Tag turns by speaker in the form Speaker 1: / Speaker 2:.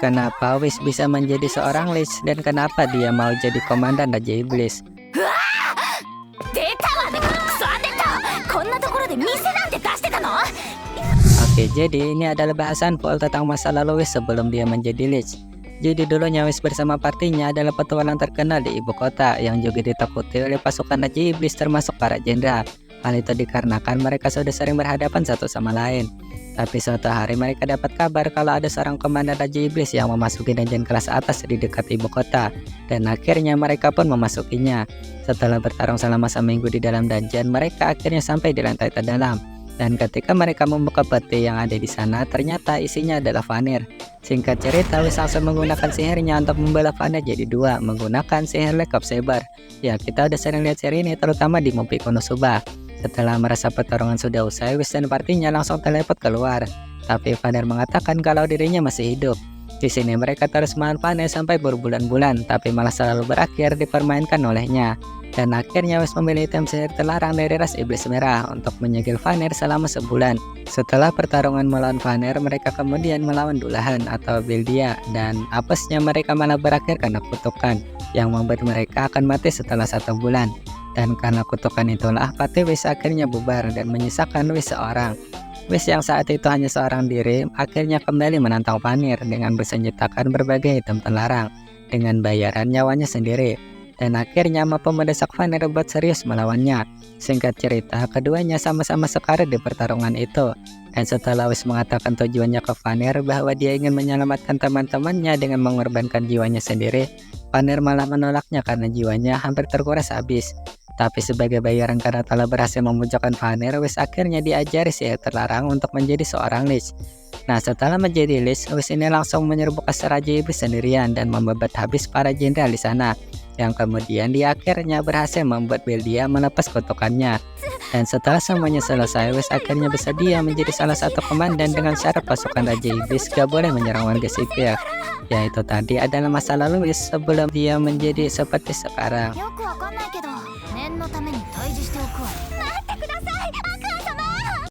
Speaker 1: Kenapa Whis bisa menjadi seorang Lich dan kenapa dia mau jadi komandan Raja Iblis?
Speaker 2: 出たわね、クソアテント。こんなところで店なんて出してたの？
Speaker 1: Oke, jadi ini adalah bahasan full tentang masa lalu Whis sebelum dia menjadi Lich. Jadi dulunya Whis bersama partinya adalah petualang terkenal di ibu kota yang juga ditakuti oleh pasukan Raja Iblis termasuk para jenderal. Hal itu dikarenakan mereka sudah sering berhadapan satu sama lain. Tapi suatu hari mereka dapat kabar kalau ada seorang komandan Raja Iblis yang memasuki dungeon kelas atas di dekat ibu kota. Dan akhirnya mereka pun memasukinya. Setelah bertarung selama seminggu di dalam dungeon, mereka akhirnya sampai di lantai terdalam. Dan ketika mereka membuka peti yang ada di sana, ternyata isinya adalah Vanir. Singkat cerita, Whis langsung menggunakan sihirnya untuk membelah Vanir jadi dua menggunakan sihir Lack of Saber. Ya, kita udah sering lihat seri ini terutama di movie Konosuba. Setelah merasa pertarungan sudah usai, Whis dan partinya langsung teleport keluar. Tapi Vanir mengatakan kalau dirinya masih hidup. Di sini mereka terus melawan Vanir sampai berbulan-bulan, tapi malah selalu berakhir dipermainkan olehnya. Dan akhirnya Whis memilih item sihir terlarang dari ras iblis merah untuk menyegel Vanir selama sebulan. Setelah pertarungan melawan Vanir, mereka kemudian melawan Dullahan atau Bildia, dan apesnya mereka malah berakhir karena kutukan yang membuat mereka akan mati setelah 1 bulan. Dan karena kutukan itulah party Whis akhirnya bubar dan menyisakan Whis seorang. Whis yang saat itu hanya seorang diri akhirnya kembali menantang Vanir dengan bersenjatakan berbagai item terlarang dengan bayaran nyawanya sendiri. Dan akhirnya mampu mendesak Vanir buat serius melawannya. Singkat cerita, keduanya sama-sama sekarat di pertarungan itu. Dan setelah Whis mengatakan tujuannya ke Vanir bahwa dia ingin menyelamatkan teman-temannya dengan mengorbankan jiwanya sendiri, Vanir malah menolaknya karena jiwanya hampir terkuras habis. Tapi sebagai bayaran karena telah berhasil memojokkan Vanir, Whis akhirnya diajari sihir terlarang untuk menjadi seorang Lich. Nah, setelah menjadi Lich, Whis ini langsung menyerbu kasar Raja Iblis sendirian dan membebat habis para jenderal di sana. Yang kemudian dia akhirnya berhasil membuat Bildia melepas kutukannya. Dan setelah semuanya selesai, Whis akhirnya bersedia menjadi salah satu komandan dengan syarat pasukan Raja Iblis gak boleh menyerang warga sipil. Yaitu tadi adalah masa lalu Whis sebelum dia menjadi seperti sekarang.
Speaker 2: よくわかんないけど、念のために退治しておくわ。